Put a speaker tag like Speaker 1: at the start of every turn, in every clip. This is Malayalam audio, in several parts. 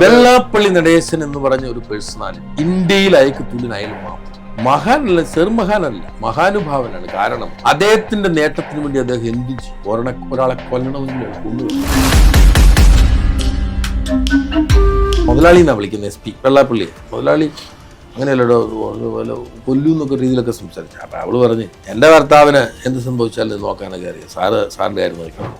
Speaker 1: വെള്ളാപ്പള്ളി നടേശൻ എന്ന് പറഞ്ഞ ഒരു പേഴ്സണാലിറ്റി ഇന്ത്യയിൽ അയക്ക് തുല്യനായാലും മഹാനല്ല, ചെറുമഹാനല്ല, മഹാനുഭാവനാണ്. കാരണം അദ്ദേഹത്തിന്റെ നേട്ടത്തിന് വേണ്ടി അദ്ദേഹം എന്ത് ചെയ്യും? ഒരാളെ കൊല്ലണമെന്നില്ല, മുതലാളി എന്നാ വിളിക്കുന്നത് SP വെള്ളാപ്പള്ളി. മുതലാളി അങ്ങനെയല്ലോ കൊല്ലു എന്നൊക്കെ രീതിയിലൊക്കെ സംസാരിച്ചു. അപ്പൊ അവള് പറഞ്ഞ് എന്റെ ഭർത്താവിന് എന്ത് സംഭവിച്ചാലും നോക്കാനൊക്കെ അറിയാം, സാറിന്റെ കാര്യം നോക്കണം.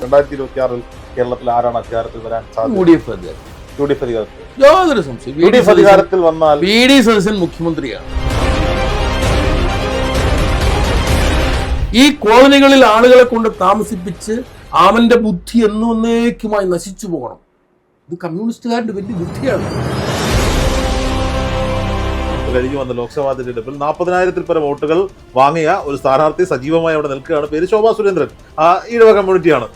Speaker 2: 2026 കേരളത്തിൽ ആരാണ് അധികാരത്തിൽ വരാൻ
Speaker 1: സാധ്യത? യാതൊരു സംശയം
Speaker 2: അധികാരത്തിൽ വന്നാൽ
Speaker 1: VD സതീശൻ മുഖ്യമന്ത്രിയാണ്. ഈ കോളനികളിൽ ആളുകളെ കൊണ്ട് താമസിപ്പിച്ച് അവന്റെ ബുദ്ധി എന്നേക്കുമായി നശിച്ചു പോകണം. ഇത് കമ്മ്യൂണിസ്റ്റുകാരുടെ വലിയ ബുദ്ധിയാണ്.
Speaker 2: കഴിഞ്ഞു വന്ന ലോക്സഭാ തെരഞ്ഞെടുപ്പിൽ 40,000-ൽ പരം വോട്ടുകൾ വാങ്ങിയ ഒരു സ്ഥാനാർത്ഥി സജീവമായി അവിടെ നിൽക്കുകയാണ്. പേര് ശോഭാ സുരേന്ദ്രൻ. ഈഴവ കമ്മ്യൂണിറ്റിയാണ്,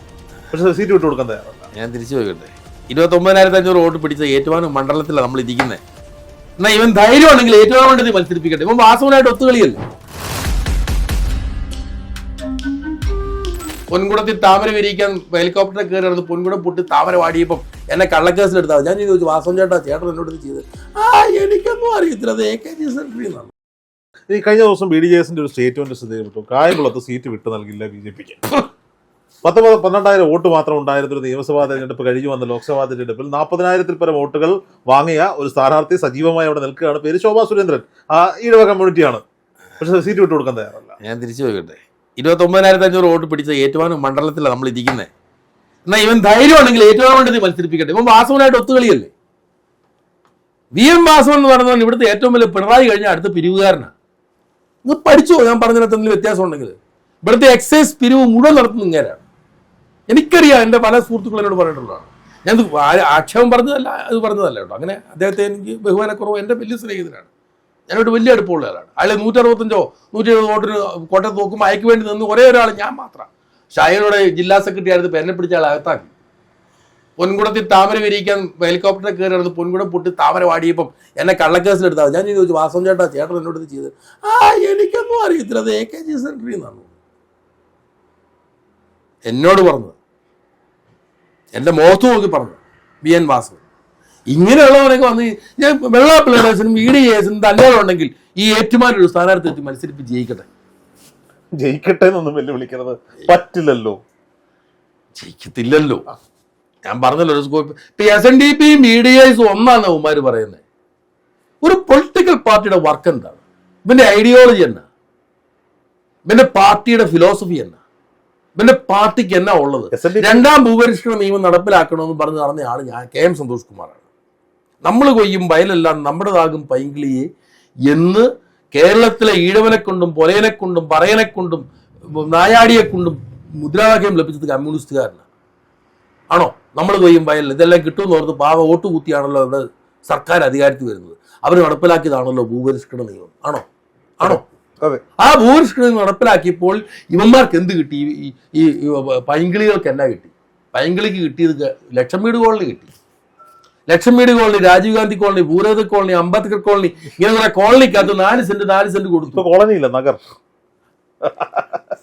Speaker 2: പക്ഷെ സീറ്റ് വിട്ടു കൊടുക്കാൻ തയ്യാറല്ല.
Speaker 1: ഞാൻ തിരിച്ചു പോയിക്കട്ടെ. 29,500 വോട്ട് പിടിച്ച ഏറ്റുമാനൂർ മണ്ഡലത്തിലാണ് നമ്മൾ ഇരിക്കുന്നത്. എന്നാൽ ഇവൻ ധൈര്യം ഉണ്ടെങ്കിൽ ഏറ്റുമാനൂർ മണ്ഡലത്തിൽ മത്സരിപ്പിക്കട്ടെ. ഇവൻ വാസവനായിട്ട് ഒത്തുകളിയല്ലേ. പൊൻകുടത്തിൽ താമര വിരിക്കാൻ ഹെലികോപ്റ്ററിൽ കയറി നടന്ന് പൊൻകുടം പൊട്ടി താമര വാടിയപ്പം എന്നെ കള്ളക്കേസിലെടുത്താൽ ഞാൻ ചോദിച്ചു, വാസവൻ ചേട്ടൻ എന്നോട് ചെയ്ത് എനിക്കൊന്നും അറിയത്തില്ല, അത് AKG സെക്രട്ടറി എന്നാണ്.
Speaker 2: ഈ കഴിഞ്ഞ ദിവസം BDJS-ന്റെ ഒരു സ്റ്റേറ്റ്മെന്റ് ശ്രദ്ധയിൽപ്പെട്ടു. കായംകുളത്ത് സീറ്റ് വിട്ടു നൽകില്ല BJPക്ക്. 12,000 വോട്ട് മാത്രം ഉണ്ടായിരുന്ന ഒരു നിയമസഭാ തെരഞ്ഞെടുപ്പ് കഴിഞ്ഞു വന്ന ലോക്സഭാ തെരഞ്ഞെടുപ്പിൽ 40,000-ൽ പരം വോട്ടുകൾ വാങ്ങിയ ഒരു സ്ഥാനാർത്ഥി സജീവമായി അവിടെ നിൽക്കുകയാണ്. പേര് ശോഭാ സുരേന്ദ്രൻ. ഈഴവ കമ്മ്യൂണിറ്റിയാണ്, പക്ഷെ സീറ്റ് വിട്ടു കൊടുക്കാൻ തയ്യാറല്ല.
Speaker 1: ഞാൻ തിരിച്ചു പോയിക്കട്ടെ. 29,500 വോട്ട് പിടിച്ച ഏറ്റുമാനൂർ മണ്ഡലത്തിലാണ് നമ്മൾ ഇരിക്കുന്നത്. എന്നാൽ ഇവൻ ധൈര്യം ഉണ്ടെങ്കിൽ ഏറ്റുമാനൂർ മണ്ഡലത്തിൽ മത്സരിപ്പിക്കട്ടെ. ഇവൻ വാസവനായിട്ട് ഒത്തുകളിയല്ലേ. VM വാസവൻ എന്ന് പറഞ്ഞാൽ ഇവിടുത്തെ ഏറ്റവും വലിയ പിണറായി കഴിഞ്ഞ അടുത്ത പിരിവുകാരനാണ്. ഇത് പഠിച്ചോ? ഞാൻ പറഞ്ഞതിനകത്ത് എന്തെങ്കിലും വ്യത്യാസം ഉണ്ടെങ്കിൽ ഇവിടുത്തെ എക്സൈസ് പിരിവ് മുഴുവൻ നടത്തുന്ന ഇങ്ങനെയാണ്. എനിക്കറിയാം, എൻ്റെ പല സുഹൃത്തുക്കൾ എന്നോട് പറഞ്ഞിട്ടുള്ളതാണ്. ഞാൻ ആക്ഷേപം പറഞ്ഞതല്ല, അത് പറഞ്ഞതല്ല കേട്ടോ. അങ്ങനെ അദ്ദേഹത്തെ എനിക്ക് ബഹുമാനക്കുറവ്, എൻ്റെ വലിയ സ്നേഹിതനാണ്, ഞാനോട് വലിയ അടുപ്പമുള്ള ആളാണ്. അയാൾ 165 170 വോട്ടിന് കോട്ടയത്ത് നോക്കുമ്പോൾ അയക്ക് വേണ്ടി നിന്ന് ഒരേ ഒരാൾ ഞാൻ മാത്രം. പക്ഷെ അയാളോട് ജില്ലാ സെക്രട്ടറി ആയിരുന്നു, എന്നെ പിടിച്ച ആൾ അകത്താക്കി. പൊൻകുടത്തിൽ താമര വിരിക്കാൻ ഹെലികോപ്റ്ററിൽ കയറി നടന്ന് പൊൻകുടം പൊട്ടി താമര വാടിയപ്പം എന്നെ കള്ളക്കേസിലെടുത്താൽ ഞാൻ ചോദിച്ചു, വാസവൻ ചേട്ടൻ എന്നോട് ചെയ്ത് എനിക്കൊന്നും അറിയത്തില്ല, അത് AKG സെക്രട്ടറി എന്നാണ് എന്നോട് പറഞ്ഞത്. എൻ്റെ മുഖത്ത് നോക്കി പറഞ്ഞു VN വാസവൻ. ഇങ്ങനെയുള്ളവരൊക്കെ വന്ന് ഞാൻ വെള്ളാപ്പള്ളി നടേശനും BDJS-നും തല്ലുണ്ടെങ്കിൽ ഈ ഏറ്റുമാനൂർ സ്ഥാനാർത്ഥി മത്സരിപ്പിച്ച്
Speaker 2: ജയിക്കട്ടെ എന്നൊന്നും വെല്ലുവിളിക്കുന്നത് പറ്റില്ലല്ലോ.
Speaker 1: ജയിക്കത്തില്ലല്ലോ. ഞാൻ പറഞ്ഞല്ലോ, SNDPയും BDJS-ഉം ഒന്നാണ് ഉമ്മാര് പറയുന്നത്. ഒരു പൊളിറ്റിക്കൽ പാർട്ടിയുടെ വർക്ക് എന്താണ്? ഇവന്റെ ഐഡിയോളജി എന്നാ? ഇവന്റെ പാർട്ടിയുടെ ഫിലോസഫി എന്നാ? ഇവന്റെ പാർട്ടിക്ക് എന്നാ ഉള്ളത്? രണ്ടാം ഭൂപരിഷ്കരണ നിയമം നടപ്പിലാക്കണമെന്ന് പറഞ്ഞ് നടന്ന ആള് ഞാൻ KM സന്തോഷ് കുമാറാണ്. നമ്മൾ കൊയ്യും വയലെല്ലാം നമ്മുടേതാകും പൈങ്കിളിയെ എന്ന് കേരളത്തിലെ ഈഴവനെ കൊണ്ടും പൊലയനെ കൊണ്ടും പറയനെ കൊണ്ടും നായാടിയെ കൊണ്ടും മുദ്രാവാക്യം ലഭിച്ചത് കമ്മ്യൂണിസ്റ്റുകാരനാണ്. ആണോ? നമ്മൾ കൊയ്യും വയലിൽ ഇതെല്ലാം കിട്ടുമെന്ന് ഓർത്ത് പാവ വോട്ട് കൂത്തിയാണല്ലോ അവിടെ സർക്കാർ അധികാരത്തിൽ വരുന്നത്. അവർ നടപ്പിലാക്കിയതാണല്ലോ ഭൂപരിഷ്കരണ നിയമം. ആണോ? ആ ഭൂപരിഷ്കരണ നടപ്പിലാക്കിയപ്പോൾ ഇവന്മാർക്ക് എന്ത് കിട്ടി? ഈ പൈങ്കിളികൾക്ക് എന്നാ കിട്ടി? പൈങ്കിളിക്ക് കിട്ടിയത് ലക്ഷം വീട് കോളനി കിട്ടി. ലക്ഷം വീട് കോളനി, രാജീവ് ഗാന്ധി കോളനി, ഭൂരത കോളനി, അംബേദ്കർ കോളനി, ഇങ്ങനെ കുറെ കോളനിക്കകത്ത് 4 സെന്റ് കൊടുത്തു.
Speaker 2: കോളനിയില്ല, നഗർ.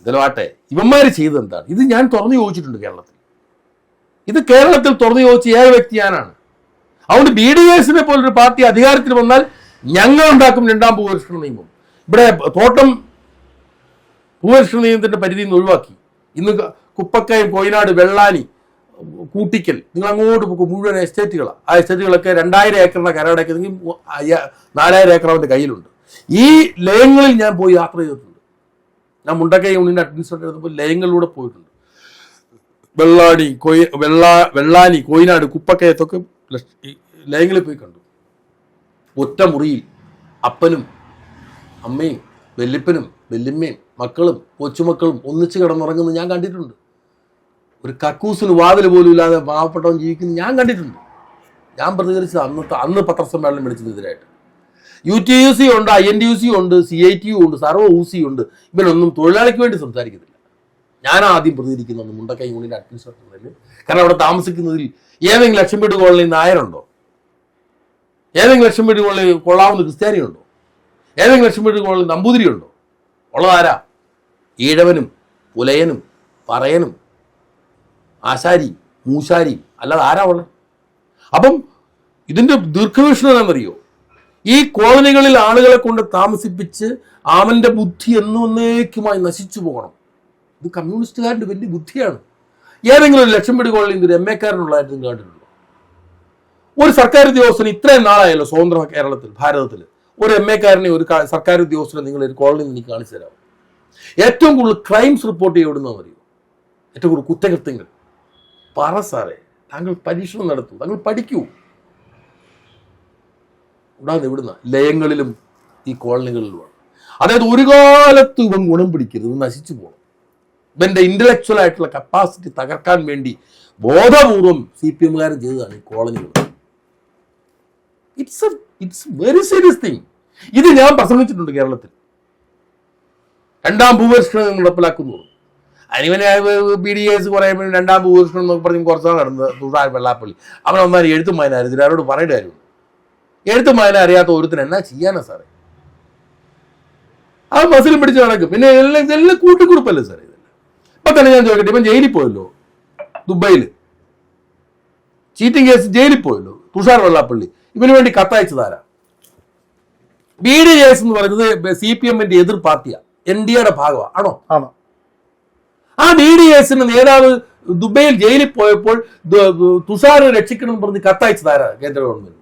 Speaker 1: ഇതിലാട്ടെ ഇവന്മാര് ചെയ്തത് എന്താണ്? ഇത് ഞാൻ തുറന്നു ചോദിച്ചിട്ടുണ്ട് കേരളത്തിൽ. ഇത് കേരളത്തിൽ തുറന്നു ചോദിച്ച ഏക വ്യക്തി ഞാനാണ്. അതുകൊണ്ട് BDJS-നെ പോലൊരു പാർട്ടി അധികാരത്തിൽ വന്നാൽ ഞങ്ങൾ ഉണ്ടാക്കും രണ്ടാം ഭൂപരിഷ്കരണ നിയമം. ഇവിടെ തോട്ടം ഭൂപരിഷ്കരണ നിയമത്തിന്റെ പരിധിയിൽ നിന്ന് ഒഴിവാക്കി. ഇന്ന് കുപ്പക്കയം, കൊയിനാട്, വെള്ളാനി, കൂട്ടിക്കൽ, നിങ്ങൾ അങ്ങോട്ട് പോകും മുഴുവൻ എസ്റ്റേറ്റുകളാണ്. ആ എസ്റ്റേറ്റുകളൊക്കെ 2,000 ഏക്കറിന്റെ കരടയ്ക്കുന്നെങ്കിൽ 4,000 ഏക്കർ അവൻ്റെ കയ്യിലുണ്ട്. ഈ ലയങ്ങളിൽ ഞാൻ പോയി യാത്ര ചെയ്തിട്ടുണ്ട്. ഞാൻ മുണ്ടക്കൈ യൂണിയൻ്റെ അഡ്മിനിസ്ട്രേറ്റർ ആയിരുന്നപ്പോൾ ലയങ്ങളിലൂടെ പോയിട്ടുണ്ട്. വെള്ളാനി, കൊയിനാട്, കുപ്പക്കയത്തൊക്കെ ലയങ്ങളിൽ പോയി കണ്ടു. ഒറ്റ മുറിയിൽ അപ്പനും അമ്മയും വല്യപ്പനും വല്യമ്മയും മക്കളും കൊച്ചുമക്കളും ഒന്നിച്ച് കിടന്നുറങ്ങുന്നത് ഞാൻ കണ്ടിട്ടുണ്ട്. ഒരു കക്കൂസിന് വാതിൽ പോലും ഇല്ലാതെ പാവപ്പെട്ടവൻ ജീവിക്കുന്നത് ഞാൻ കണ്ടിട്ടുണ്ട്. ഞാൻ പ്രതികരിച്ചത് അന്ന് പത്രസമ്മേളനം വിളിച്ചതിനെതിരായിട്ട്. UTUC ഉണ്ട്, INTUC ഉണ്ട്, CITU ഉണ്ട്, സർവ്വ UC ഉണ്ട്. ഇവനൊന്നും തൊഴിലാളിക്ക് വേണ്ടി സംസാരിക്കുന്നില്ല. ഞാൻ ആദ്യം പ്രതികരിക്കുന്നത് മുണ്ടക്കൈ യൂണിയൻ അഡ്മിനിസ്ട്രേറ്ററിൽ. കാരണം അവിടെ താമസിക്കുന്നതിൽ ഏതെങ്കിലും ലക്ഷം വീട് കോളനി നായരുണ്ടോ? ഏതെങ്കിലും ലക്ഷം വീട് കോളനി കൊള്ളാവുന്ന ക്രിസ്ത്യാനിയുണ്ടോ? ഏതെങ്കിലും ലക്ഷം വീട് കോളനി നമ്പൂതിരി ഉണ്ടോ? ഉള്ളതാരാ? ഈഴവനും പുലയനും പറയനും ആശാരിയും മൂശാരിയും അല്ലാതെ ആരാ ഉള്ളത്? അപ്പം ഇതിന്റെ ദീർഘവീക്ഷണം എന്താണെന്നറിയോ? ഈ കോളനികളിൽ ആളുകളെ കൊണ്ട് താമസിപ്പിച്ച് അവന്റെ ബുദ്ധി എന്നേക്കുമായി നശിച്ചു പോകണം. ഇത് കമ്മ്യൂണിസ്റ്റുകാരുടെ വലിയ ബുദ്ധിയാണ്. ഏതെങ്കിലും ഒരു ലക്ഷം പിടി കോളനിയിൽ ഒരു MA-കാരനുള്ളതായിട്ട് കണ്ടിട്ടുണ്ടോ? ഒരു സർക്കാർ ഉദ്യോഗസ്ഥന് ഇത്രയും നാളായല്ലോ സ്വതന്ത്ര കേരളത്തിൽ, ഭാരതത്തിൽ, ഒരു MA-കാരനെ ഒരു സർക്കാർ ഉദ്യോഗസ്ഥനെ നിങ്ങൾ ഒരു കോളനിയിൽ എനിക്ക് കാണിച്ചു തരാം. ഏറ്റവും കൂടുതൽ ക്രൈംസ് റിപ്പോർട്ട് ചെയ്യപ്പെടുന്നതെന്ന് അറിയോ? ഏറ്റവും കൂടുതൽ കുറ്റകൃത്യങ്ങൾ. പറ സാറേ, താങ്കൾ പരീക്ഷണം നടത്തൂ, താങ്കൾ പഠിക്കൂ. കൂടാതെ ഇവിടുന്ന ലയങ്ങളിലും ഈ കോളനികളിലുമാണ്. അതായത് ഒരു കാലത്ത് ഇവൻ ഗുണം പിടിക്കരുത്, നശിച്ചു പോകണം. ഇവന്റെ ഇന്റലക്ച്വൽ ആയിട്ടുള്ള കപ്പാസിറ്റി തകർക്കാൻ വേണ്ടി ബോധപൂർവം CPM-കാരൻ ചെയ്തതാണ് ഈ കോളനികൾ. It's very serious thing. ഇത് ഞാൻ പ്രസംഗിച്ചിട്ടുണ്ട് കേരളത്തിൽ. രണ്ടാം ഭൂപരിഷ്കരണം നടപ്പിലാക്കുന്നു. അതിവനെ BDS കുറേ രണ്ടാം ഭൂപരിഷ്കരണം എന്നൊക്കെ പറഞ്ഞ് കുറച്ചാണ് നടന്നത്. തുഷാർ വെള്ളാപ്പള്ളി അവൻ ഒന്നാലും എഴുത്തും വായനായിരുന്നു. ആരോട് പറയേണ്ട കാര്യമുള്ളൂ. എഴുത്തും വായന അറിയാത്ത ഒരുത്തിന് എന്നാ ചെയ്യാനാ സാറേ? ആ മസിലും പിടിച്ച് നടക്കും. പിന്നെ എല്ലാം കൂട്ടിക്കുറിപ്പല്ലേ സാറേ? ഇതല്ല ഇപ്പൊ തന്നെ ഞാൻ ചോദിക്കട്ടെ, ഇവൻ ജയിലിൽ പോയല്ലോ, ദുബൈയിൽ ചീറ്റിംഗ് കേസ് ജയിലിൽ പോയല്ലോ തുഷാർ വെള്ളാപ്പള്ളി. ഇവന് വേണ്ടി കത്തയച്ചതാരാ? BDS എന്ന് പറയുന്നത് CPM-ന്റെ എതിർ പാർട്ടിയാണ്, NDA-യുടെ ഭാഗമാണ്. ആണോ?
Speaker 2: ആണ്.
Speaker 1: ആ BDS-ന്റെ നേതാവ് ദുബൈയിൽ ജയിലിൽ പോയപ്പോൾ തുഷാർ രക്ഷിക്കണം എന്ന് പറഞ്ഞ് കത്തയച്ചതാരാ? കേന്ദ്ര ഗവൺമെന്റ്,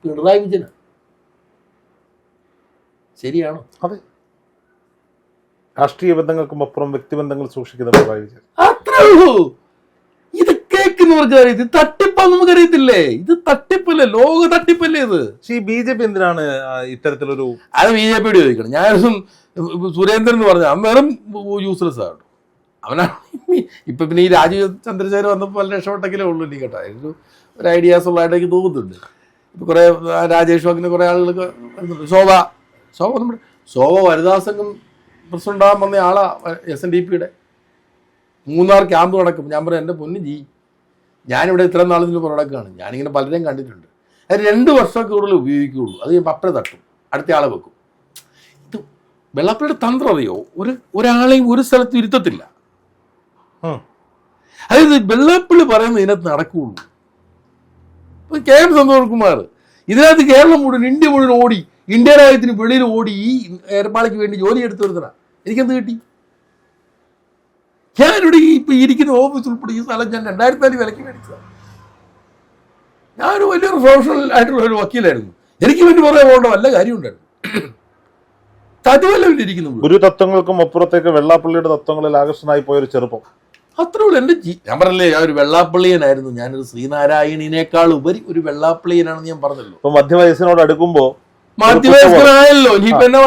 Speaker 1: പിണറായി വിജയൻ. ശരിയാണോ?
Speaker 2: അതെ. രാഷ്ട്രീയ ബന്ധങ്ങൾക്കും അപ്പുറം വ്യക്തിബന്ധങ്ങൾ സൂക്ഷിക്കുന്ന പിണറായി വിജയൻ.
Speaker 1: അത്രേ ഉള്ളൂ. ഇത് കേൾക്കുന്നവർക്ക് അറിയാം, ഇത് തട്ടിപ്പാന്ന് നമുക്കറിയത്തില്ലേ? ഇത് തട്ടിപ്പല്ലേ, ലോക തട്ടിപ്പല്ലേ ഇത്.
Speaker 2: പക്ഷേ ഈ BJP എന്തിനാണ് ഇത്തരത്തിലൊരു?
Speaker 1: അത് BJP-യോട് ചോദിക്കണം. ഞാനൊന്നും സുരേന്ദ്രൻ എന്ന് പറഞ്ഞ അവൻ വെറും യൂസ്ലെസ് ആണ്. അവനാണ് ഇപ്പൊ പിന്നെ ഈ രാജീവ് ചന്ദ്രശേഖർ വന്നപ്പോൾ വളരെ രക്ഷപ്പെട്ടെങ്കിലേ ഉള്ളൂ എനിക്ക് കേട്ടോ. ഒരു ഐഡിയാസ് ഉള്ളതായിട്ട് എനിക്ക് തോന്നുന്നുണ്ട്. ഇപ്പൊ കുറെ രാജേഷ് അങ്ങനെ കുറെ ആളുകളൊക്കെ വരുന്നുണ്ട്. ശോഭ വനിതാ സംഘം പ്രസിഡന്റ് ആകാൻ വന്ന ആളാ. SNDP-യുടെ മൂന്നാർ ക്യാമ്പ് നടക്കും. ഞാൻ പറയാം, എൻ്റെ പൊന്നു ഞാനിവിടെ ഇത്രയും നാളിൽ നടക്കുകയാണ്. ഞാനിങ്ങനെ പലരെയും കണ്ടിട്ടുണ്ട്. അത് 2 വർഷമൊക്കെ കൂടുതൽ ഉപയോഗിക്കുകയുള്ളൂ. അത് ഞാൻ പപ്പട തട്ടും, അടുത്ത ആളെ വെക്കും. ഇത് വെള്ളാപ്പള്ളിയുടെ തന്ത്രം അറിയോ? ഒരാളെയും ഒരു സ്ഥലത്തും ഇരുത്തത്തില്ല. അതായത് വെള്ളാപ്പള്ളി പറയുന്നത് ഇതിനകത്ത് നടക്കുകയുള്ളൂ. KM സന്തോഷ്കുമാർ ഇതിനകത്ത് കേരളം മുഴുവൻ, ഇന്ത്യ മുഴുവൻ ഓടി, ഇന്ത്യ രാജ്യത്തിന് വെളിയിൽ ഓടി ഈ ഏർപ്പാടിക്ക് വേണ്ടി ജോലി എടുത്തു വരുന്നതാ. എനിക്കെന്ത് കിട്ടി? ഞാനിവിടെ ഇപ്പൊ ഇരിക്കുന്ന ഓഫീസ് ഉൾപ്പെടെ ഈ സ്ഥലം ഞാൻ 2004 വിലക്ക് മേടിച്ചതാണ്. ഞാനൊരു വലിയൊരു പ്രൊഫഷണൽ ആയിട്ടുള്ള ഒരു വക്കീലായിരുന്നു. എനിക്ക് വേണ്ടി പറയാൻ പോകേണ്ട വല്ല കാര്യം ഉണ്ടായിരുന്നു. തതുവല്ല ഇരിക്കുന്നു.
Speaker 2: ഗുരു തത്വങ്ങൾക്കും അപ്പുറത്തേക്ക് വെള്ളാപ്പള്ളിയുടെ തത്വങ്ങളിൽ ആകർഷണമായി പോയൊരു ചെറുപ്പം.
Speaker 1: അത്രേ ഉള്ളൂ. എൻ്റെ ഞാൻ പറഞ്ഞല്ലേ, ഞാൻ ഒരു വെള്ളാപ്പള്ളിയനായിരുന്നു. ഞാനൊരു ശ്രീനാരായണീനേക്കാൾ ഉപരി ഒരു വെള്ളാപ്പള്ളിയനാണെന്ന് ഞാൻ പറഞ്ഞല്ലോ.
Speaker 2: ഇപ്പൊ മധ്യവയസ്സിനോട് അടുക്കുമ്പോ
Speaker 1: മധ്യവയസ്കനായല്ലോ. ഇനിയിപ്പോ എന്നാ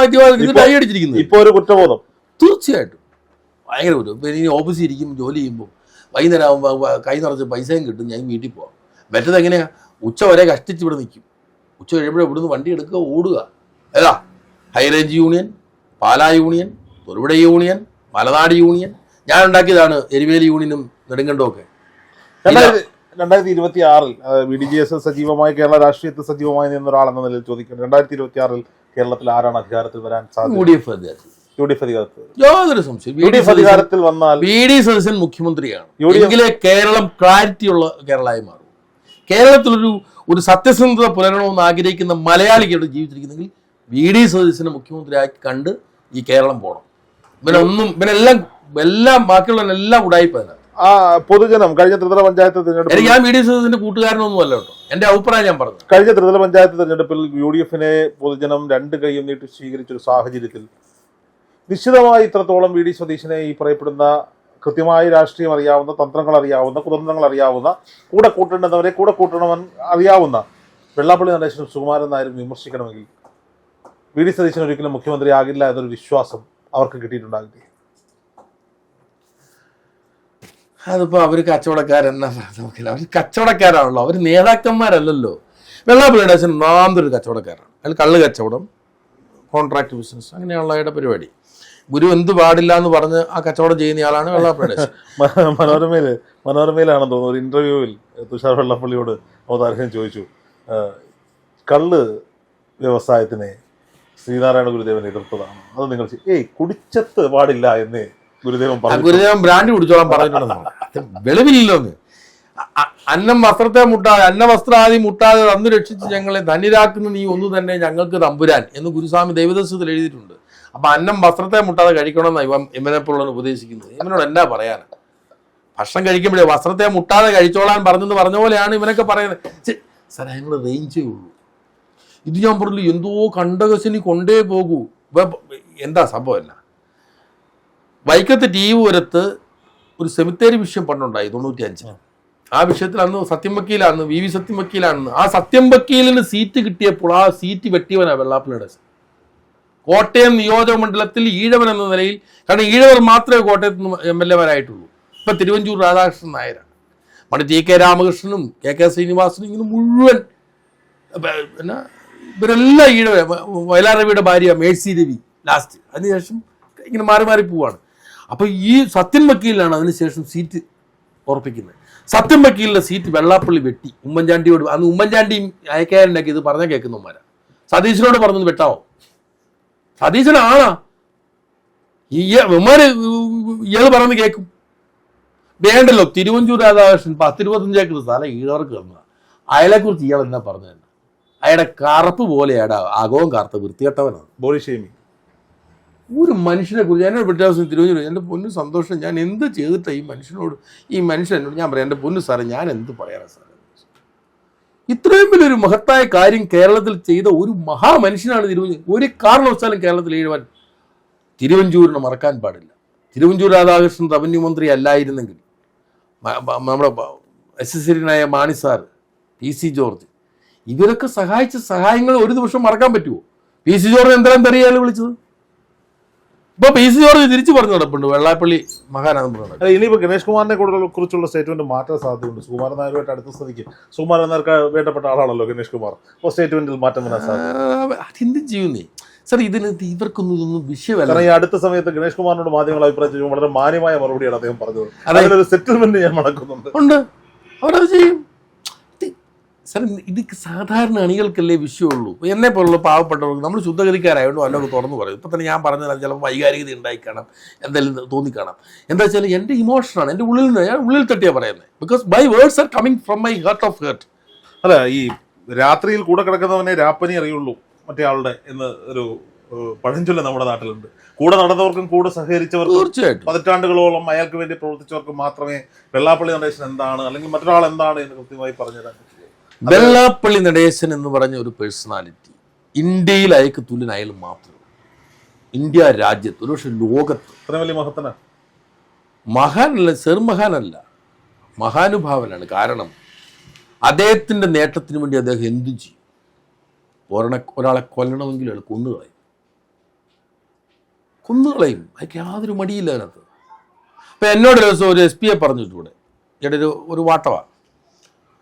Speaker 1: കൈ അടിച്ചിരിക്കുന്നത്?
Speaker 2: ഇപ്പൊ ഒരു കുറ്റബോധം.
Speaker 1: തീർച്ചയായിട്ടും ഭയങ്കര ഒരു. ഇപ്പൊ ഇനി ഓഫീസിൽ ഇരിക്കും, ജോലി ചെയ്യുമ്പോൾ വൈകുന്നേരം ആകുമ്പോൾ കൈ നിറച്ച് പൈസയും കിട്ടും, ഞാൻ വീട്ടിൽ പോവാം. മറ്റത് എങ്ങനെയാ? ഉച്ച വരെ കഷ്ടിച്ച് ഇവിടെ നിൽക്കും. ഉച്ച കഴിയുമ്പോഴേ ഇവിടുന്ന് വണ്ടി എടുക്കുക, ഓടുക. ഏതാ high range union, Pala union, Thodupuzha union, Malanad union. ഞാൻ ഉണ്ടാക്കിയതാണ് എരിവേലി യൂണിയനും നെടുങ്കണ്ടവും ഒക്കെ.
Speaker 2: 2026 BDS സജീവമായി കേരള രാഷ്ട്രീയത്തിൽ സജീവമായി നിന്ന ഒരാളെന്ന നിലയിൽ ചോദിക്കുന്നത്, 2026 കേരളത്തിൽ ആരാണ് അധികാരത്തിൽ വരാൻ സാധ്യത? UDF അധികാരത്തിൽ. യാതൊരു സംശയം. UDF അധികാരത്തിൽ വന്നാൽ
Speaker 1: VD സതീശൻ മുഖ്യമന്ത്രിയാണ്. എങ്കിലേ കേരളം ക്ലാരിറ്റിയുള്ള കേരളമായി മാറും. കേരളത്തിലൊരു സത്യസന്ധത പുലരണമെന്ന് ആഗ്രഹിക്കുന്ന മലയാളികളുടെ ജീവിച്ചിരിക്കുന്നെങ്കിൽ VD സതീശനെ മുഖ്യമന്ത്രിയാക്കി കണ്ട് ഈ കേരളം പോകണം. ഇവനെല്ലാം ബാക്കിയുള്ളവരെല്ലാം ഉടായിപ്പതിനാണ്.
Speaker 2: ആ പൊതുജനം കഴിഞ്ഞ ത്രിതല പഞ്ചായത്ത് തെരഞ്ഞെടുപ്പിൽ,
Speaker 1: ഞാൻ VD സതീശന്റെ കൂട്ടുകാരനൊന്നും അല്ല കേട്ടോ, എന്റെ അഭിപ്രായം ഞാൻ പറഞ്ഞു.
Speaker 2: കഴിഞ്ഞ ത്രിതല പഞ്ചായത്ത് തെരഞ്ഞെടുപ്പിൽ UDF-നെ പൊതുജനം 2 കൈയും നീട്ടി സ്വീകരിച്ചൊരു സാഹചര്യത്തിൽ നിശ്ചിതമായി ഇത്രത്തോളം VD സതീശനെ ഈ പറയപ്പെടുന്ന കൃത്യമായി രാഷ്ട്രീയം അറിയാവുന്ന, തന്ത്രങ്ങൾ അറിയാവുന്ന, കുതന്ത്രങ്ങൾ അറിയാവുന്ന, കൂടെ കൂട്ടേണ്ടവരെ കൂടെ കൂട്ടണമെന്ന് അറിയാവുന്ന വെള്ളാപ്പള്ളി നടേശനും സുകുമാരൻ നായരും വിമർശിക്കണമെങ്കിൽ VD സതീശൻ ഒരിക്കലും മുഖ്യമന്ത്രി ആകില്ല എന്നൊരു വിശ്വാസം അവർക്ക് കിട്ടിയിട്ടുണ്ടാകില്ല.
Speaker 1: അതിപ്പോൾ അവർ കച്ചവടക്കാരെന്നാ നോക്കില്ല, അവർ കച്ചവടക്കാരാണല്ലോ, അവർ നേതാക്കന്മാരല്ലല്ലോ. വെള്ളാപ്പള്ളി നടേശൻ നാന്തൊരു കച്ചവടക്കാരാണ്. അയാൾ കള്ള് കച്ചവടം, കോൺട്രാക്ട് ബിസിനസ്, അങ്ങനെയുള്ള അയാളുടെ പരിപാടി. ഗുരു എന്ത് പാടില്ല എന്ന് പറഞ്ഞ് ആ കച്ചവടം ചെയ്യുന്നയാളാണ് വെള്ളാപ്പള്ളി നടേശൻ.
Speaker 2: മനോരമയിലാണെന്ന് തോന്നുന്നു ഒരു ഇന്റർവ്യൂവിൽ തുഷാർ വെള്ളാപ്പള്ളിയോട് അവതാരകൻ ചോദിച്ചു, കള്ള് വ്യവസായത്തിനെ ശ്രീനാരായണ ഗുരുദേവൻ എതിർത്തതാണ്, അത് നിങ്ങൾ കുടിച്ചത്ത് പാടില്ല എന്ന്
Speaker 1: ഗുരുദേവൻ ബ്രാൻഡ് കുടിച്ചോളാൻ പറഞ്ഞിട്ടുണ്ടെന്ന് വെളിവില്ലല്ലോ എന്ന്. അന്നം വസ്ത്രത്തെ മുട്ടാതെ അന്നവസ്ത്രാദി മുട്ടാതെ തന്നു രക്ഷിച്ച് ഞങ്ങളെ ധന്യരാക്കുന്ന നീ ഒന്നു തന്നെ ഞങ്ങൾക്ക് തമ്പുരാൻ എന്ന് ഗുരുസ്വാമി ദൈവദർശനത്തിൽ എഴുതിയിട്ടുണ്ട്. അപ്പൊ അന്നം വസ്ത്രത്തെ മുട്ടാതെ കഴിക്കണമെന്നാണ് ഇവനെപ്പോഴുള്ള ഉപദേശിക്കുന്നത്. ഇവനോട് എന്നാ പറയാനാ? ഭക്ഷണം കഴിക്കുമ്പോഴേ വസ്ത്രത്തെ മുട്ടാതെ കഴിച്ചോളാൻ പറഞ്ഞെന്ന് പറഞ്ഞ പോലെയാണ് ഇവനൊക്കെ പറയുന്നത്. സാർ അതിനുള്ള റേഞ്ചേ ഉള്ളൂ. ഇത് ഞാൻ പറഞ്ഞു എന്തോ കണ്ടകശനി കൊണ്ടേ പോകൂ. എന്താ സംഭവമല്ല, വൈക്കത്ത് ടീവൂരത്ത് ഒരു സെമിത്തേരി വിഷയം പണ്ടുണ്ടായി 95. ആ വിഷയത്തിൽ അന്ന് സത്യം വക്കീലാന്ന്, വി സത്യം വക്കീലാണെന്ന്. ആ സത്യം വക്കീലിന് സീറ്റ് കിട്ടിയപ്പോൾ ആ സീറ്റ് വെട്ടിയവനാ വെള്ളാപ്പള്ളിയുടെ. കോട്ടയം നിയോജക മണ്ഡലത്തിൽ ഈഴവൻ എന്ന നിലയിൽ, കാരണം ഈഴവർ മാത്രമേ കോട്ടയത്ത് നിന്ന് MLA മാരായിട്ടുള്ളൂ. ഇപ്പൊ തിരുവഞ്ചൂർ രാധാകൃഷ്ണൻ നായരാണ്. പണ്ട് TK രാമകൃഷ്ണനും KK ശ്രീനിവാസനും ഇങ്ങനെ മുഴുവൻ പിന്നെ ഇവരെല്ലാം ഈഴവ. വയലാർ രവിയുടെ ഭാര്യ മേഴ്സി രവി ലാസ്റ്റ്. അതിനുശേഷം ഇങ്ങനെ മാറി മാറി പോവാണ്. അപ്പൊ ഈ സത്യൻ വക്കീലിനാണ് അതിനുശേഷം സീറ്റ് ഉറപ്പിക്കുന്നത്. സത്യൻ വക്കീലിന്റെ സീറ്റ് വെള്ളാപ്പള്ളി വെട്ടി ഉമ്മൻചാണ്ടിയോട്. അന്ന് ഉമ്മൻചാണ്ടിയും അയക്കാരനൊക്കെ ഇത് പറഞ്ഞാൽ കേൾക്കുന്നവന്മാരാ. സതീശനോട് പറഞ്ഞത് വെട്ടാവോ? സതീശനാണാ ഇയാൾ പറയുന്നത് കേൾക്കും. വേണ്ടല്ലോ, തിരുവഞ്ചൂർ രാധാകൃഷ്ണൻ 10-25 ഏക്കർ സ്ഥലം ഈഴവർക്ക് തന്നതാ. അയാളെക്കുറിച്ച് ഇയാൾ എന്നാ പറഞ്ഞു തന്നെ? അയാളുടെ കറുപ്പ് പോലെയാടാ, അകവും കറുത്ത വൃത്തികെട്ടവനാണ്.
Speaker 2: Body shaming.
Speaker 1: ഒരു മനുഷ്യനെ കുറിച്ച് എന്നോട് വ്യത്യാസം തിരുവഞ്ചൂർ, എൻ്റെ പൊന്നു സന്തോഷം, ഞാൻ എന്ത് ചെയ്തിട്ടാ ഈ മനുഷ്യനോട് ഞാൻ പറയാം, എൻ്റെ പൊന്നു സാറേ ഞാൻ എന്ത് പറയാനാ സാറേ? ഇത്രയും വലിയൊരു മഹത്തായ കാര്യം കേരളത്തിൽ ചെയ്ത ഒരു മഹാമനുഷ്യനാണ് തിരുവഞ്ചൂർ. ഒരു കാരണവശാലും കേരളത്തിൽ എഴുവാൻ തിരുവഞ്ചൂരിനെ മറക്കാൻ പാടില്ല. തിരുവഞ്ചൂർ രാധാകൃഷ്ണൻ റവന്യൂ മന്ത്രി അല്ലായിരുന്നെങ്കിൽ നമ്മുടെ അസിസ്റ്റന്റായ മാണി സാർ, PC ജോർജ്, ഇവരൊക്കെ സഹായിച്ച സഹായങ്ങൾ ഒരു ദിവസം മറക്കാൻ പറ്റുമോ? PC ജോർജ് എന്തെല്ലാം തെറിയാണ് വിളിച്ചത്. ഇപ്പൊ PC ജോർജ് തിരിച്ചു പറഞ്ഞു നടപ്പുണ്ട് വെള്ളാപ്പള്ളി മഹാനാണെന്ന് പറഞ്ഞത്.
Speaker 2: ഇനിയിപ്പോ ഗണേഷ് കുമാറിനെ കുറിച്ചുള്ള സ്റ്റേറ്റ്മെന്റ് മാറ്റാൻ സാധ്യതയുണ്ട്. സുകുമാരൻ നായരുമായിട്ട് അടുത്ത സ്ഥിതിക്ക് സുകുമാരൻ നായർക്ക് വേണ്ടപ്പെട്ട ആളാണല്ലോ ഗണേഷ് കുമാർ. അപ്പോൾ സ്റ്റേറ്റ്മെന്റിൽ മാറ്റം വരാൻ സാധ്യത.
Speaker 1: അതെന്ത് ചെയ്യുന്നേ സാർ? ഇവർക്കൊന്നും ഇതൊന്നും വിഷയമല്ല.
Speaker 2: കാരണം ഈ അടുത്ത സമയത്ത് ഗണേഷ് കുമാറിനോട് മാധ്യമങ്ങൾ അഭിപ്രായം ചോദിച്ചു വളരെ മാന്യമായ മറുപടിയാണ് അദ്ദേഹം പറഞ്ഞത്. അതിലൊരു സെറ്റിൽമെന്റ് ഞാൻ നടക്കുന്നുണ്ട്.
Speaker 1: അവരത് ചെയ്യും സാർ. ഇത് സാധാരണ അണികൾക്കല്ലേ വിഷയമുള്ളൂ. എന്നെ പോലുള്ള പാവപ്പെട്ടവർക്ക് നമ്മൾ ശുദ്ധഗതിക്കാരായതുകൊണ്ട് വല്ലതൊക്കെ തുറന്നു പറയും. ഇപ്പം തന്നെ ഞാൻ പറഞ്ഞാൽ ചിലപ്പോൾ വൈകാരികത ഉണ്ടായിക്കാണാം, എന്തായാലും തോന്നിക്കാണാം. എന്താ വെച്ചാൽ എൻ്റെ ഇമോഷനാണ്, എൻ്റെ ഉള്ളിൽ നിന്ന്, ഞാൻ ഉള്ളിൽ തട്ടിയാണ് പറയുന്നത്. Because my words are coming from my heart of heart.
Speaker 2: അല്ല, ഈ രാത്രിയിൽ കൂടെ കിടക്കുന്നവനെ രാപ്പനി അറിയുള്ളൂ മറ്റേ ആളുടെ എന്ന് ഒരു പഴഞ്ചൊല്ല് നമ്മുടെ നാട്ടിലുണ്ട്. കൂടെ നടന്നവർക്കും കൂടെ സഹകരിച്ചവർക്കും
Speaker 1: തീർച്ചയായിട്ടും
Speaker 2: പതിറ്റാണ്ടുകളോളം അയാൾക്ക് വേണ്ടി പ്രവർത്തിച്ചവർക്കും മാത്രമേ വെള്ളാപ്പള്ളി നടേശൻ എന്താണ് അല്ലെങ്കിൽ മറ്റൊരാൾ എന്താണ് എന്ന് കൃത്യമായി പറഞ്ഞുതരാൻ പറ്റും.
Speaker 1: വെള്ളാപ്പള്ളി നടേശൻ എന്ന് പറഞ്ഞ ഒരു പേഴ്സണാലിറ്റി ഇന്ത്യയിൽ അയക്ക് തുല്യൻ അയാൾ മാത്രമേ. ഇന്ത്യ രാജ്യത്ത്, ഒരുപക്ഷെ ലോകത്ത്
Speaker 2: അത്ര വലിയ മഹത്തന
Speaker 1: മഹാനല്ല, ചെറുമഹാനല്ല, മഹാനുഭാവനാണ്. കാരണം അദ്ദേഹത്തിന്റെ നേട്ടത്തിന് വേണ്ടി അദ്ദേഹം എന്തും ചെയ്യും. ഒരാളെ കൊല്ലണമെങ്കിലും അയാൾ കൊന്നുകളയും. അയാൾക്ക് യാതൊരു മടിയില്ല അതിനകത്ത്. അപ്പം എന്നോട് ദിവസം ഒരു SP പറഞ്ഞിട്ടൂടെ, ഇവിടെ ഒരു വാട്ടമാണ്.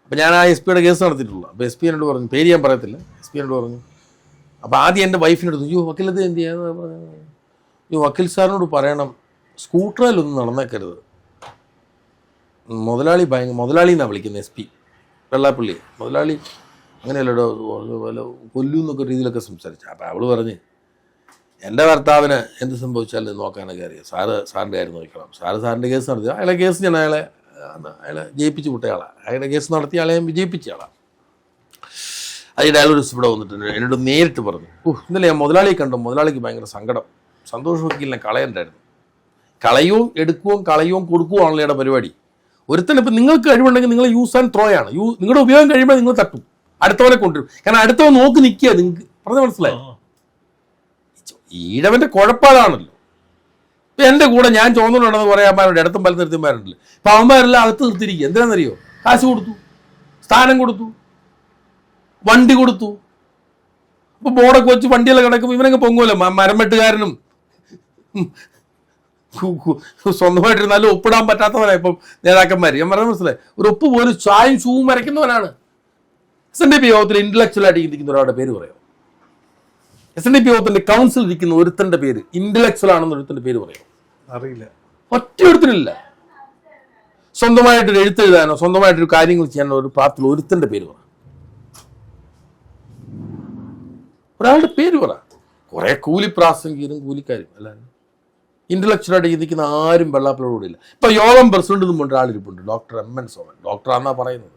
Speaker 1: അപ്പം ഞാൻ ആ SP കേസ് നടത്തിയിട്ടുള്ളൂ. അപ്പോൾ SP എന്നോട് പറഞ്ഞു, പേര് ഞാൻ പറയത്തില്ല, SP എന്നോട് പറഞ്ഞു. അപ്പോൾ ആദ്യം എൻ്റെ വൈഫിനോട് വക്കീലത് എന്ത് ചെയ്യാന്ന്, വക്കീൽ സാറിനോട് പറയണം സ്കൂട്ടറിലൊന്നും നടന്നേക്കരുത്. മുതലാളി എന്നാണ് വിളിക്കുന്നത് SP വെള്ളാപ്പള്ളി. മുതലാളി അങ്ങനെയല്ലോ കൊല്ലൂന്നൊക്കെ രീതിയിലൊക്കെ സംസാരിച്ചു. അപ്പം അവൾ പറഞ്ഞ് എൻ്റെ ഭർത്താവിന് എന്ത് സംഭവിച്ചാലും നോക്കാനൊക്കെ അറിയാം, സാറിൻ്റെ കാര്യം നോക്കണം. സാറിൻ്റെ കേസ് നടത്തി അയാളെ കേസ് ഞാൻ അയാളെ ജയിപ്പിച്ച് വിട്ടയാളാണ്. അയാളുടെ കേസ് നടത്തി അയാളെ ജയിപ്പിച്ച ആളാണ്. അതിൻ്റെ അയാളൊരു ഇവിടെ വന്നിട്ടുണ്ട്, എന്നോട് നേരിട്ട് പറഞ്ഞു, ഇന്നലെ ഞാൻ മുതലാളിയെ കണ്ടു, മുതലാളിക്ക് ഭയങ്കര സങ്കടം, സന്തോഷ് വക്കീലിനെ കളയണ്ടായിരുന്നു. കളയും എടുക്കുകയും കളയും കൊടുക്കുകയാണല്ലോ ഇയാളുടെ പരിപാടി. ഒരുത്തന്നെ ഇപ്പം നിങ്ങൾക്ക് കഴിവുണ്ടെങ്കിൽ നിങ്ങൾ യൂസ് ആൻഡ് ത്രോ ആണ്. നിങ്ങളുടെ ഉപയോഗം കഴിയുമ്പോൾ നിങ്ങൾ തട്ടും, അടുത്തവനെ കൊണ്ടുവരും. കാരണം അടുത്തവൻ നോക്കി നിൽക്കുക. നിങ്ങൾക്ക് പറഞ്ഞ മനസ്സിലായി? ഈഴവന്റെ കുഴപ്പമാണല്ലോ. ഇപ്പം എൻ്റെ കൂടെ ഞാൻ ചോന്നുകൊണ്ടുണ്ടെന്ന് കുറേ അമ്മമാരുണ്ട്, ഇടത്തും പല നിർത്തിമാരുണ്ടല്ലോ. ഇപ്പം അവന്മാരെല്ലാം അകത്ത് നിർത്തിയിരിക്കുക. എന്തിനാണെന്നറിയോ? കാശ് കൊടുത്തു, സ്ഥാനം കൊടുത്തു, വണ്ടി കൊടുത്തു. അപ്പോൾ ബോർഡൊക്കെ വെച്ച് വണ്ടിയെല്ലാം കിടക്കുമ്പോൾ ഇവനങ്ങ് പൊങ്ങുമല്ലോ. മരം വെട്ടുകാരനും സ്വന്തമായിട്ടിരുന്നാലും ഒപ്പിടാൻ പറ്റാത്തവനാണ് ഇപ്പം നേതാക്കന്മാർ. ഞാൻ പറഞ്ഞ മനസ്സിലായി? ഒരു ഒപ്പ് പോലും ചായും ഷൂവും വരയ്ക്കുന്നവനാണ്. SNDP യോഗത്തിൽ ഇന്റലക്ച്വൽ ആയിട്ട് ഇരിക്കുന്ന ഒരാളുടെ പേര് പറയാം. SNDP യോഗത്തിന്റെ കൗൺസിൽ ഇരിക്കുന്ന ഒരുത്തന്റെ പേര്, ഇന്റലക്ച്വൽ ആണെന്ന് ഒരുത്തന്റെ പേര് പറയാം.
Speaker 2: അറിയില്ല,
Speaker 1: ഒറ്റയൊരുത്തനില്ല. സ്വന്തമായിട്ടൊരു എഴുത്തെഴുതാനോ സ്വന്തമായിട്ടൊരു കാര്യങ്ങൾ ചെയ്യാനോ ഒരു പാർട്ടിയിൽ ഒരുത്തന്റെ പേര് പറ, ഒരാളുടെ പേര് പറ. കുറെ കൂലിപ്രാസംഗികരും കൂലിക്കാരും അല്ല. ഇന്റലക്ച്വലായിട്ട് ചിന്തിക്കുന്ന ആരും വെള്ളാപ്പള്ളിയോടില്ല. ഇപ്പൊ യോഗം പ്രസിഡന്റ് എന്നും കൊണ്ട് ഒരാളിരിപ്പുണ്ട്, ഡോക്ടർ MN സോമൻ. ഡോക്ടറാന്നാ പറയുന്നത്.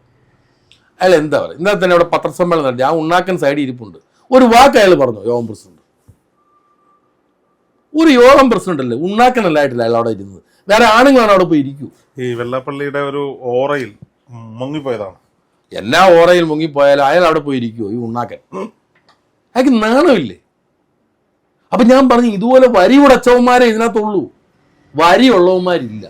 Speaker 1: അയാൾ എന്താ പറയുക? ഇന്നലെ തന്നെ അവിടെ പത്രസമ്മേളനം നടത്തി. ആ ഉണ്ണാക്കൻ സൈഡിൽ ഇരിപ്പുണ്ട്. ഒരു വാക്ക് അയാൾ പറഞ്ഞു, യോഗം പ്രസിഡന്റ്. ഒരു യോഗം പ്രസിഡന്റ് അല്ലേ, ഉണ്ണാക്കനല്ലായിട്ടില്ല അയാൾ അവിടെ ഇരുന്നത്. വേറെ ആണുങ്ങളാണ് അവിടെ പോയി ഇരിക്കൂ.
Speaker 2: ഈ വെള്ളാപ്പള്ളിയുടെ ഒരു ഓറയിൽ മുങ്ങിപ്പോയതാണ്.
Speaker 1: എല്ലാ ഓറയിൽ മുങ്ങിപ്പോയാലും അയാൾ അവിടെ പോയി ഇരിക്കുവോ ഈ ഉണ്ണാക്കൻ? അയാൾക്ക് നാണമില്ലേ? അപ്പൊ ഞാൻ പറഞ്ഞു, ഇതുപോലെ വരി ഉടച്ചവന്മാരെ ഇതിനകത്തുള്ളൂ, വരിയുള്ളവന്മാരില്ല.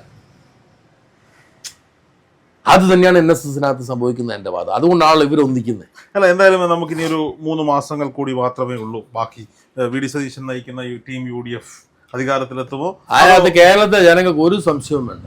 Speaker 1: അത് തന്നെയാണ് NSSനകത്ത് സംഭവിക്കുന്നത് എൻ്റെ വാദം. അതുകൊണ്ടാണല്ലോ ഇവരൊന്നിക്കുന്നത്.
Speaker 2: അല്ല, എന്തായാലും നമുക്കിനി ഒരു 3 മാസങ്ങൾ കൂടി മാത്രമേ ഉള്ളൂ ബാക്കി. VD സതീശൻ നയിക്കുന്ന ഈ ടീം UDF അധികാരത്തിലെത്തുമോ?
Speaker 1: അതിനകത്ത് കേരളത്തിലെ ജനങ്ങൾക്ക് ഒരു സംശയവും വേണ്ട.